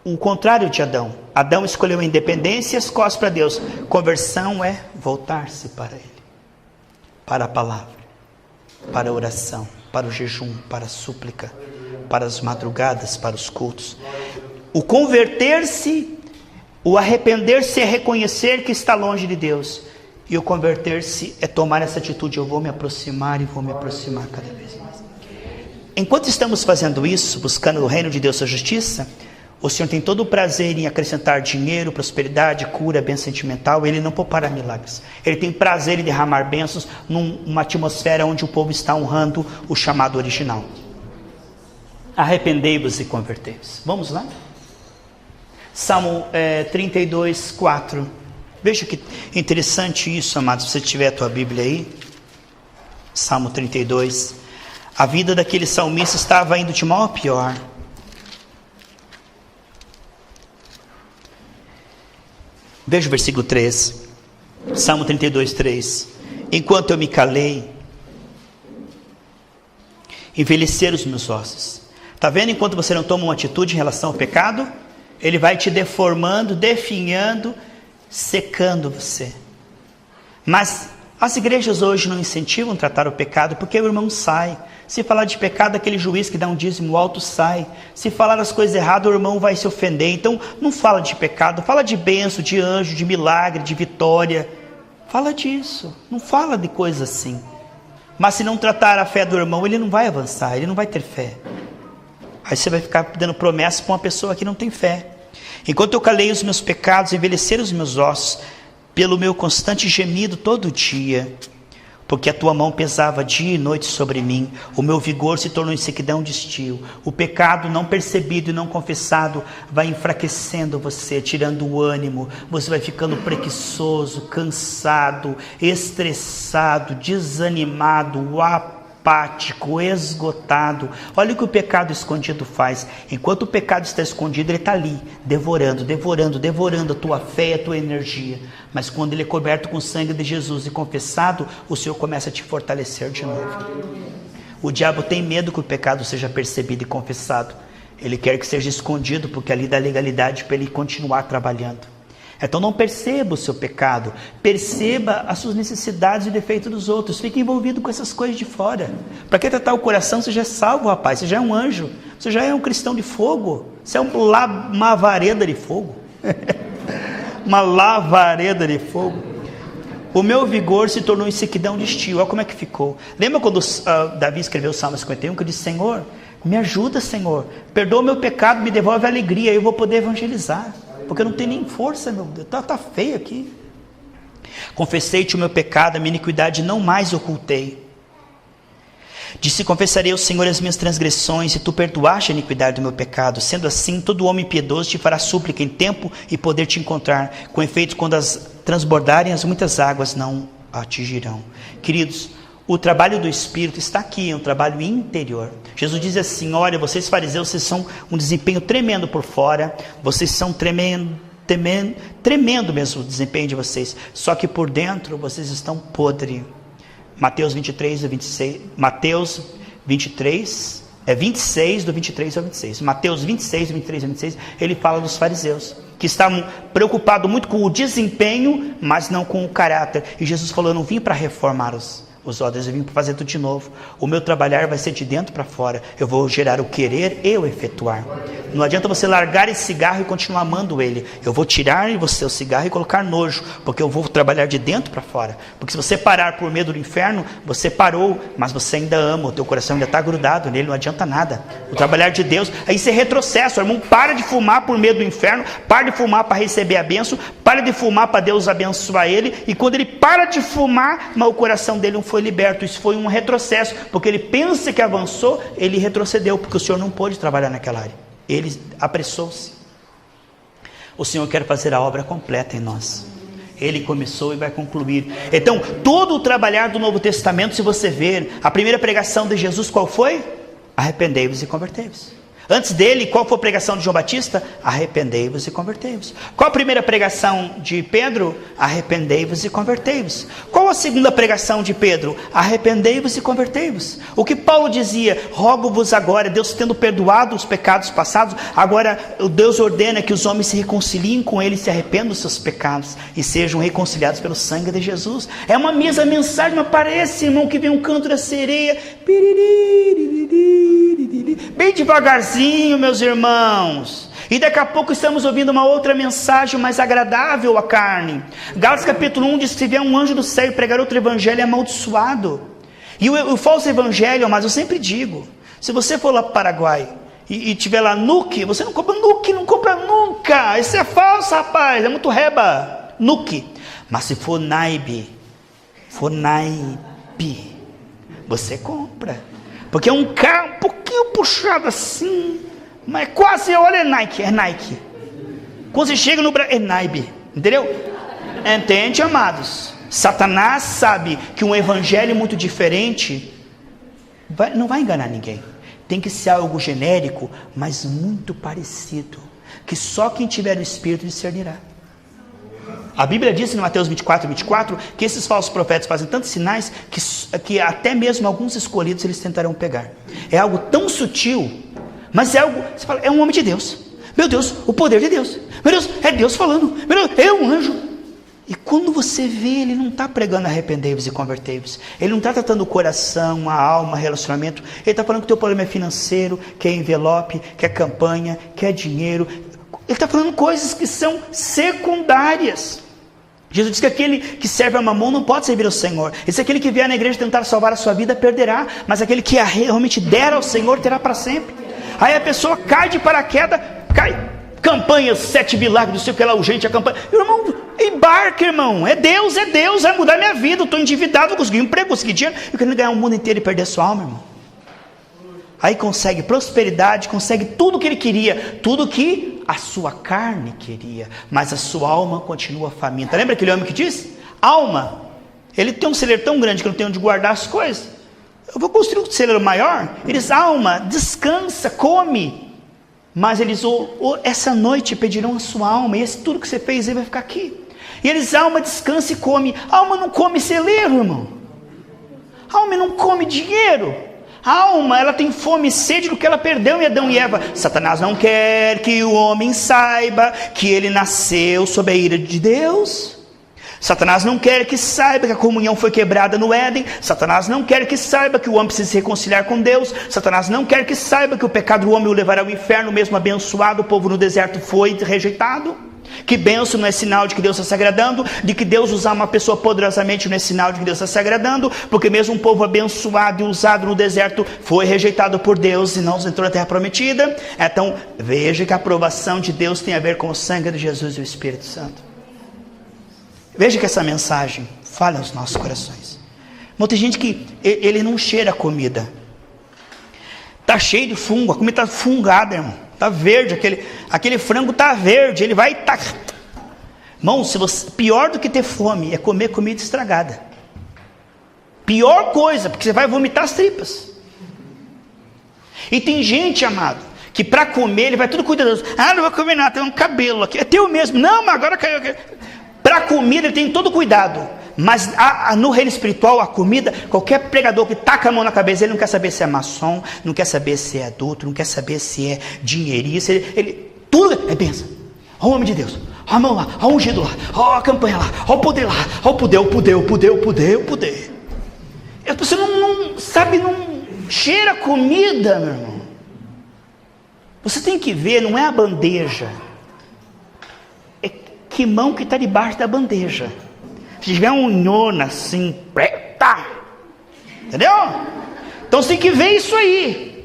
S2: o contrário de Adão. Adão escolheu a independência e as costas para Deus. Conversão é voltar-se para Ele, para a palavra, para a oração, para o jejum, para a súplica, para as madrugadas, para os cultos. O converter-se, o arrepender-se é reconhecer que está longe de Deus. E o converter-se é tomar essa atitude: eu vou me aproximar e vou me aproximar cada vez mais. Enquanto estamos fazendo isso, buscando o reino de Deus e a justiça, o Senhor tem todo o prazer em acrescentar dinheiro, prosperidade, cura, bênção sentimental. Ele não poupará milagres. Ele tem prazer em derramar bênçãos numa atmosfera onde o povo está honrando o chamado original. Arrependei-vos e convertei-vos. Vamos lá? Salmo 32, 4. Veja que interessante isso, amados. Se você tiver a tua Bíblia aí. Salmo 32. A vida daquele salmista estava indo de mal a pior. Veja o versículo 3, Salmo 32, 3. Enquanto eu me calei, envelheceram os meus ossos. Está vendo? Enquanto você não toma uma atitude em relação ao pecado, ele vai te deformando, definhando, secando você. Mas as igrejas hoje não incentivam tratar o pecado, porque o irmão sai. Se falar de pecado, aquele juiz que dá um dízimo alto sai. Se falar as coisas erradas, o irmão vai se ofender. Então não fala de pecado, fala de bênção, de anjo, de milagre, de vitória. Fala disso, não fala de coisa assim. Mas se não tratar a fé do irmão, ele não vai avançar, ele não vai ter fé. Aí você vai ficar dando promessa para uma pessoa que não tem fé. Enquanto eu calei os meus pecados, envelheceram os meus ossos, pelo meu constante gemido todo dia. porque a tua mão pesava dia e noite sobre mim, o meu vigor se tornou em sequidão de estio. O pecado não percebido e não confessado vai enfraquecendo você, tirando o ânimo, você vai ficando preguiçoso, cansado, estressado, desanimado, apático, esgotado. Olha o que o pecado escondido faz. Enquanto o pecado está escondido, ele está ali, devorando a tua fé e a tua energia. Mas quando ele é coberto com o sangue de Jesus e confessado, o Senhor começa a te fortalecer de novo. O diabo tem medo que o pecado seja percebido e confessado. Ele quer que seja escondido, porque ali dá legalidade para ele continuar trabalhando. Então não perceba o seu pecado, perceba as suas necessidades e defeitos dos outros, fique envolvido com essas coisas de fora. Para que tratar o coração? Você já é salvo, rapaz, você já é um anjo, você já é um cristão de fogo, você é uma vareda de fogo, uma lavareda de fogo. O meu vigor se tornou em sequidão de estio. Olha como é que ficou. Lembra quando Davi escreveu o Salmo 51, que disse: Senhor, me ajuda, Senhor, perdoa o meu pecado, me devolve a alegria, eu vou poder evangelizar. Porque eu não tenho nem força, meu Deus, está feio aqui. Confessei-te o meu pecado, a minha iniquidade não mais ocultei. Disse: confessarei ao Senhor as minhas transgressões, e tu perdoaste a iniquidade do meu pecado. Sendo assim, todo homem piedoso te fará súplica em tempo e poder te encontrar. Com efeito, quando as transbordarem, as muitas águas não atingirão. Queridos, o trabalho do Espírito está aqui, é um trabalho interior. Jesus diz assim: olha, vocês fariseus, vocês são um desempenho tremendo por fora, vocês são tremendo mesmo o desempenho de vocês, só que por dentro vocês estão podres. Mateus 23 a 26, Mateus 23, 26 do 23 ao 26, Mateus 26 do 23 ao 26, ele fala dos fariseus, que estavam preocupados muito com o desempenho, mas não com o caráter. E Jesus falou: eu não vim para reformar os odres, eu vim para fazer tudo de novo. O meu trabalhar vai ser de dentro para fora. Eu vou gerar o querer e o efetuar. Não adianta você largar esse cigarro e continuar amando ele. Eu vou tirar você o cigarro e colocar nojo, porque eu vou trabalhar de dentro para fora. Porque se você parar por medo do inferno, você parou, mas você ainda ama, o teu coração ainda está grudado nele, não adianta nada. O trabalhar de Deus, aí isso é retrocesso. O irmão para de fumar por medo do inferno, para de fumar para receber a bênção, para de fumar para Deus abençoar ele, e quando ele para de fumar, mas o coração dele não foi liberto. Isso foi um retrocesso, porque ele pensa que avançou, ele retrocedeu, porque o Senhor não pôde trabalhar naquela área. Ele apressou-se. O Senhor quer fazer a obra completa em nós. Ele começou e vai concluir. Então, todo o trabalhar do Novo Testamento, se você ver, a primeira pregação de Jesus qual foi? Arrependei-vos e convertei-vos. Antes dele, qual foi a pregação de João Batista? Arrependei-vos e convertei-vos. Qual a primeira pregação de Pedro? Arrependei-vos e convertei-vos. Qual a segunda pregação de Pedro? Arrependei-vos e convertei-vos. O que Paulo dizia? Rogo-vos agora, Deus tendo perdoado os pecados passados, agora Deus ordena que os homens se reconciliem com ele, se arrependam dos seus pecados e sejam reconciliados pelo sangue de Jesus. É uma mesma mensagem, mas parece, irmão, que vem um canto da sereia, bem devagarzinho, meus irmãos, e daqui a pouco estamos ouvindo uma outra mensagem mais agradável à carne. Gálatas capítulo 1 diz que se vier um anjo do céu e pregar outro evangelho é amaldiçoado. E o falso evangelho, mas eu sempre digo, se você for lá para o Paraguai e tiver lá nuque, você não compra nuque, não compra nunca, isso é falso, rapaz, é muito reba, nuque. Mas se for naipe, você compra, porque é um carro um pouquinho puxado assim, mas quase, olha, é Nike. Quando você chega no Brasil, é naipe, entendeu? Entende, amados? Satanás sabe que um evangelho muito diferente não vai enganar ninguém. Tem que ser algo genérico, mas muito parecido, que só quem tiver o Espírito discernirá. A Bíblia diz em Mateus 24, que esses falsos profetas fazem tantos sinais que até mesmo alguns escolhidos eles tentarão pegar. É algo tão sutil, mas é algo, você fala, é um homem de Deus. Meu Deus, o poder de Deus. Meu Deus, é Deus falando. Meu Deus, é um anjo. E quando você vê, ele não está pregando arrependei-vos e convertei-vos. Ele não está tratando o coração, a alma, relacionamento. Ele está falando que o teu problema é financeiro, que é envelope, que é campanha, que é dinheiro. Ele está falando coisas que são secundárias. Jesus diz que aquele que serve a mamon não pode servir ao Senhor. Esse aquele que vier na igreja tentar salvar a sua vida perderá, mas aquele que realmente der ao Senhor terá para sempre. Aí a pessoa cai de paraquedas, campanhas, 7 milagres, não sei o que lá, urgente a campanha. Irmão, Tony Barker, irmão, é Deus, vai mudar minha vida, eu estou endividado, vou conseguir um emprego, conseguir dinheiro, eu quero ganhar o mundo inteiro e perder sua alma, irmão. Aí consegue prosperidade, consegue tudo o que ele queria, tudo que a sua carne queria, mas a sua alma continua faminta. Lembra aquele homem que disse? Alma, ele tem um celeiro tão grande que não tem onde guardar as coisas. Eu vou construir um celeiro maior. Eles, alma, descansa, come. Mas eles, essa noite pedirão a sua alma, e esse tudo que você fez aí vai ficar aqui. E eles, alma, descansa e come. Alma não come celeiro, irmão. Alma não come dinheiro. A alma, ela tem fome e sede do que ela perdeu em Adão e Eva. Satanás não quer que o homem saiba que ele nasceu sob a ira de Deus. Satanás não quer que saiba que a comunhão foi quebrada no Éden. Satanás não quer que saiba que o homem precisa se reconciliar com Deus. Satanás não quer que saiba que o pecado do homem o levará ao inferno, mesmo abençoado. O povo no deserto foi rejeitado. Que bênção não é sinal de que Deus está se agradando. De que Deus usar uma pessoa poderosamente não é sinal de que Deus está se agradando. Porque mesmo um povo abençoado e usado no deserto foi rejeitado por Deus e não entrou na terra prometida. Então veja que a aprovação de Deus tem a ver com o sangue de Jesus e o Espírito Santo. Veja que essa mensagem fala aos nossos corações. Mas tem gente que ele não cheira a comida. Está cheio de fungo, a comida está fungada, irmão. Está verde, aquele frango está verde, ele vai estar... Irmão, pior do que ter fome é comer comida estragada. Pior coisa, porque você vai vomitar as tripas. E tem gente, amado, que para comer ele vai tudo cuidadoso. Não vou comer nada, tem um cabelo aqui, é teu mesmo. Não, mas agora caiu aqui. Para comida ele tem todo cuidado. Mas no reino espiritual, a comida, qualquer pregador que taca a mão na cabeça, ele não quer saber se é maçom, não quer saber se é adulto, não quer saber se é dinheirista, tudo é bênção. Olha o homem de Deus, olha a mão lá, olha o ungido lá, olha a campanha lá, olha o poder lá, olha o poder. Você não sabe, não cheira comida, meu irmão. Você tem que ver, não é a bandeja, é que mão que está debaixo da bandeja. Se tiver um nhona assim, preta, entendeu? Então você tem que ver isso aí.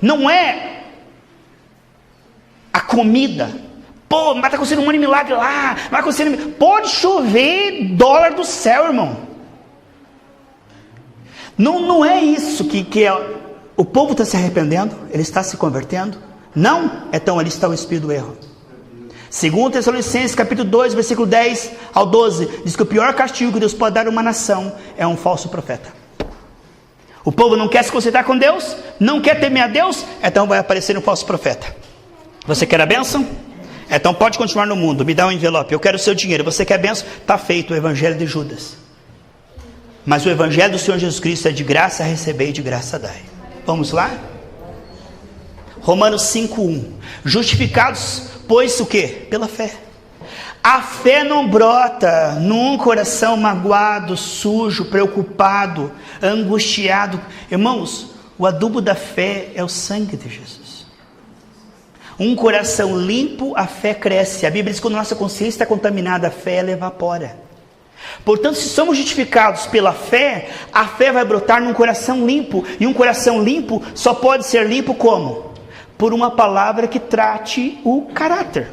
S2: Não é a comida. Pô, mas está acontecendo um monte de milagre lá. Vai acontecer, pode chover dólar do céu, irmão. Não é isso que é. O povo está se arrependendo, ele está se convertendo. Não, então ali está o espírito do erro. 2 Tessalonicenses capítulo 2, versículo 10 ao 12, diz que o pior castigo que Deus pode dar a uma nação é um falso profeta. O povo não quer se concentrar com Deus, não quer temer a Deus, então vai aparecer um falso profeta. Você quer a bênção? Então pode continuar no mundo, me dá um envelope, eu quero o seu dinheiro. Você quer a bênção? Está feito o evangelho de Judas. Mas o evangelho do Senhor Jesus Cristo é de graça receber e de graça dai. Vamos lá? Romanos 5:1. Justificados, pois o quê? Pela fé. A fé não brota num coração magoado, sujo, preocupado, angustiado. Irmãos, o adubo da fé é o sangue de Jesus. Um coração limpo, a fé cresce. A Bíblia diz que quando nossa consciência está contaminada, a fé ela evapora. Portanto, se somos justificados pela fé, a fé vai brotar num coração limpo. E um coração limpo só pode ser limpo como? Por uma palavra que trate o caráter.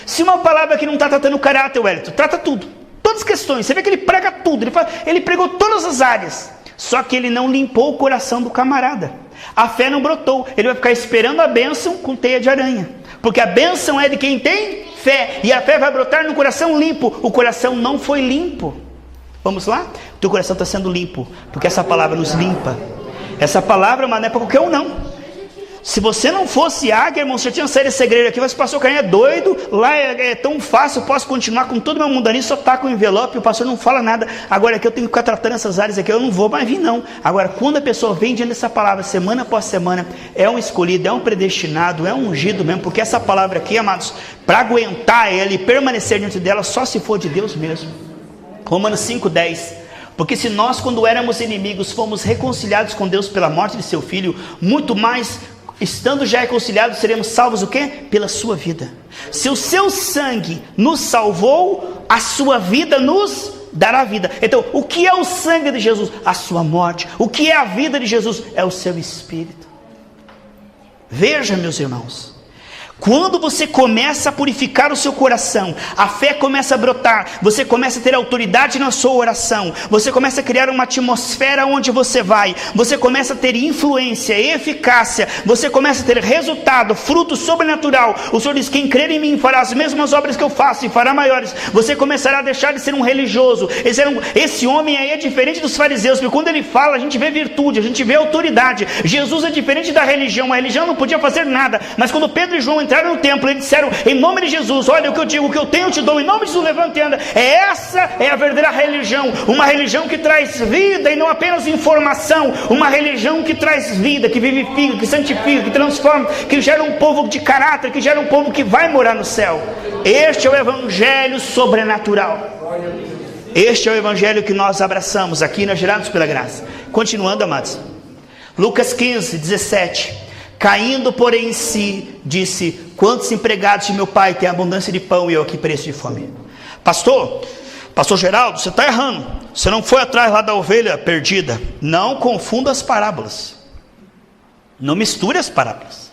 S2: Se uma palavra que não está tratando o caráter, Wellington, trata tudo, todas as questões, você vê que ele prega tudo, ele pregou todas as áreas, só que ele não limpou o coração do camarada. A fé não brotou, ele vai ficar esperando a bênção com teia de aranha, porque a bênção é de quem tem fé, e a fé vai brotar no coração limpo. O coração não foi limpo. Vamos lá? O teu coração está sendo limpo, porque essa palavra nos limpa. Essa palavra, mas não é para qualquer um não. Se você não fosse águia, irmão, você tinha saído dessa igreja aqui, mas o pastor Carinha é doido, lá é tão fácil, eu posso continuar com todo o meu mundanismo, só tá com o envelope, o pastor não fala nada. Agora aqui eu tenho que ficar tratando essas áreas aqui, eu não vou mais vir não. Agora, quando a pessoa vem diante dessa palavra, semana após semana, é um escolhido, é um predestinado, é um ungido mesmo, porque essa palavra aqui, amados, para aguentar ela e permanecer diante dela, só se for de Deus mesmo. Romanos 5:10. Porque se nós, quando éramos inimigos, fomos reconciliados com Deus pela morte de seu Filho, muito mais, estando já reconciliados, seremos salvos o quê? Pela sua vida. Se o seu sangue nos salvou, a sua vida nos dará vida. Então, o que é o sangue de Jesus? A sua morte. O que é a vida de Jesus? É o seu espírito. Veja, meus irmãos, Quando você começa a purificar o seu coração, a fé começa a brotar, você começa a ter autoridade na sua oração, você começa a criar uma atmosfera onde você vai, você começa a ter influência, eficácia, você começa a ter resultado, fruto sobrenatural. O Senhor diz: quem crer em mim fará as mesmas obras que eu faço e fará maiores. Você começará a deixar de ser um religioso. Esse homem aí é diferente dos fariseus, porque quando ele fala, a gente vê virtude, a gente vê autoridade. Jesus é diferente da religião. A religião não podia fazer nada, mas quando Pedro e João entraram no templo, eles disseram: em nome de Jesus, olha o que eu digo, o que eu tenho eu te dou, em nome de Jesus levanta e anda. Essa é a verdadeira religião, uma religião que traz vida e não apenas informação, uma religião que traz vida, que vivifica, que santifica, que transforma, que gera um povo de caráter, que gera um povo que vai morar no céu. Este é o evangelho sobrenatural. Este é o evangelho que nós abraçamos aqui na Gerados pela Graça. Continuando, amados, Lucas 15, 17. Caindo, porém, em si, disse: quantos empregados de meu pai têm abundância de pão e eu aqui pereço de fome? Pastor Geraldo, você está errando. Você não foi atrás lá da ovelha perdida. Não confunda as parábolas. Não misture as parábolas.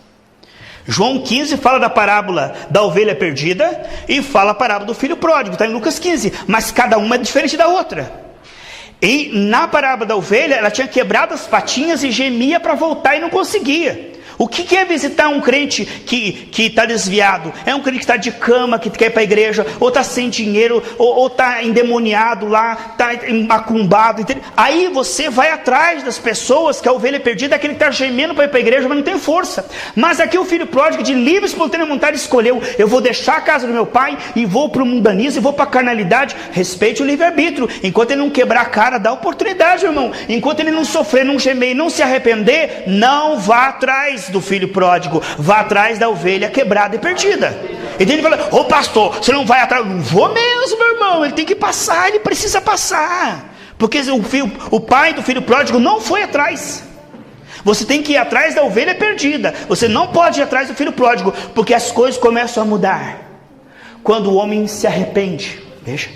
S2: João 15 fala da parábola da ovelha perdida e fala a parábola do filho pródigo. Está em Lucas 15. Mas cada uma é diferente da outra. E na parábola da ovelha, ela tinha quebrado as patinhas e gemia para voltar e não conseguia. O que é visitar um crente que está desviado? É um crente que está de cama, que quer ir para a igreja, ou está sem dinheiro, ou está endemoniado lá, está macumbado. Entendeu? Aí você vai atrás das pessoas, que a ovelha perdida é aquele que está gemendo para ir para a igreja, mas não tem força. Mas aqui o filho pródigo, de livre e espontânea vontade, escolheu: eu vou deixar a casa do meu pai e vou para o mundanismo, e vou para a carnalidade. Respeite o livre-arbítrio. Enquanto ele não quebrar a cara, dá oportunidade, irmão. Enquanto ele não sofrer, não gemer e não se arrepender, não vá atrás do filho pródigo, vá atrás da ovelha quebrada e perdida. E daí ele fala: ô pastor, você não vai atrás? Não vou mesmo, meu irmão. Ele tem que passar, ele precisa passar, porque o pai do filho pródigo não foi atrás. Você tem que ir atrás da ovelha perdida. Você não pode ir atrás do filho pródigo, porque as coisas começam a mudar quando o homem se arrepende. Veja,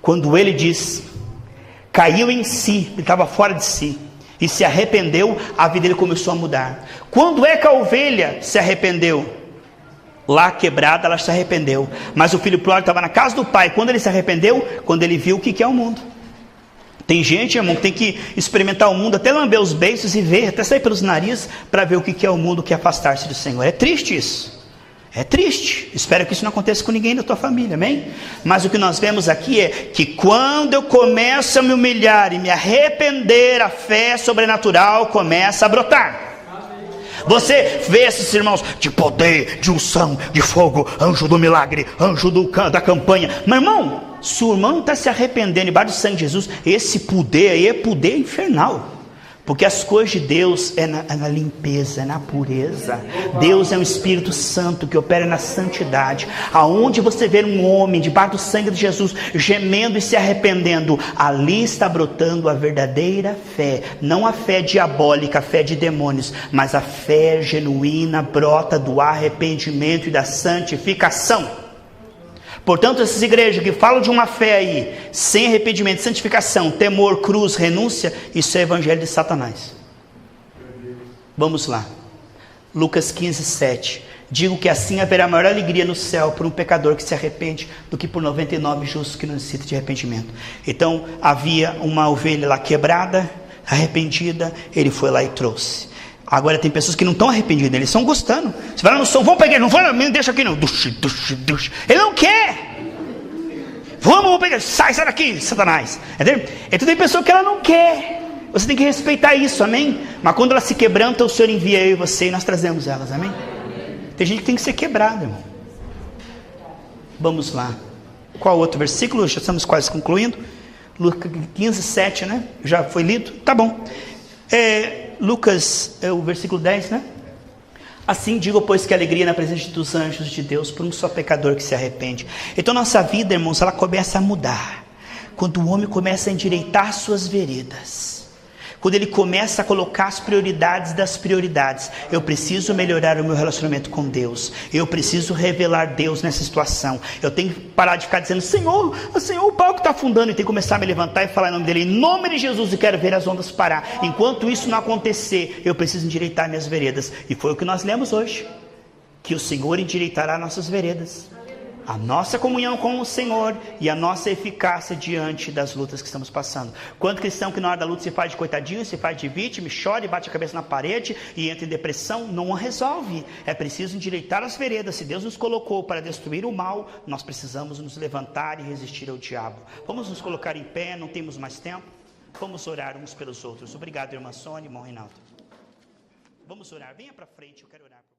S2: quando ele diz, caiu em si, ele estava fora de si e se arrependeu, a vida dele começou a mudar. Quando é que a ovelha se arrependeu? Lá quebrada, ela se arrependeu. Mas o filho pródigo estava na casa do pai. Quando ele se arrependeu? Quando ele viu o que é o mundo. Tem gente, irmão, que tem que experimentar o mundo, até lamber os beiços e ver, até sair pelos narizes, para ver o que é o mundo, que é afastar-se do Senhor. É triste isso. É triste. Espero que isso não aconteça com ninguém da tua família, amém? Mas o que nós vemos aqui é que quando eu começo a me humilhar e me arrepender, a fé sobrenatural começa a brotar. Você vê esses irmãos de poder, de unção, de fogo, anjo do milagre, anjo da campanha. Meu irmão, se o irmão não está se arrependendo debaixo do sangue de Jesus, esse poder aí é poder infernal. Porque as coisas de Deus é na limpeza, é na pureza. Deus é um Espírito Santo que opera na santidade. Aonde você vê um homem debaixo do sangue de Jesus gemendo e se arrependendo, ali está brotando a verdadeira fé. Não a fé diabólica, a fé de demônios, mas a fé genuína brota do arrependimento e da santificação. Portanto, essas igrejas que falam de uma fé aí, sem arrependimento, santificação, temor, cruz, renúncia, isso é evangelho de Satanás. Vamos lá. Lucas 15, 7. Digo que assim haverá maior alegria no céu por um pecador que se arrepende do que por 99 justos que não necessitam de arrependimento. Então, havia uma ovelha lá quebrada, arrependida, ele foi lá e trouxe. Agora tem pessoas que não estão arrependidas, eles estão gostando. Você vai lá no som, vamos pegar, não vai, não deixa aqui não. Ele não quer. Vamos pegar, sai daqui, Satanás. Entendeu? Então tem pessoa que ela não quer. Você tem que respeitar isso, amém? Mas quando ela se quebranta, o Senhor envia eu e você e nós trazemos elas, amém? Tem gente que tem que ser quebrada, irmão. Vamos lá. Qual outro versículo? Já estamos quase concluindo. Lucas 15, 7, né? Já foi lido? Tá bom. Lucas, o versículo 10, né? Assim digo, pois, que a alegria na presença dos anjos de Deus por um só pecador que se arrepende. Então nossa vida, irmãos, ela começa a mudar quando o homem começa a endireitar suas veredas, quando ele começa a colocar as prioridades das prioridades. Eu preciso melhorar o meu relacionamento com Deus, eu preciso revelar Deus nessa situação. Eu tenho que parar de ficar dizendo, Senhor, o barco está afundando, e tenho que começar a me levantar e falar em nome dele, em nome de Jesus, e quero ver as ondas parar. Enquanto isso não acontecer, eu preciso endireitar minhas veredas. E foi o que nós lemos hoje. que o Senhor endireitará nossas veredas, a nossa comunhão com o Senhor e a nossa eficácia diante das lutas que estamos passando. Quanto cristão que na hora da luta se faz de coitadinho, se faz de vítima, chora e bate a cabeça na parede e entra em depressão, não a resolve. É preciso endireitar as veredas. Se Deus nos colocou para destruir o mal, nós precisamos nos levantar e resistir ao diabo. Vamos nos colocar em pé, não temos mais tempo. Vamos orar uns pelos outros. Obrigado, irmã Sônia, irmão Reinaldo. Vamos orar, venha para frente, eu quero orar.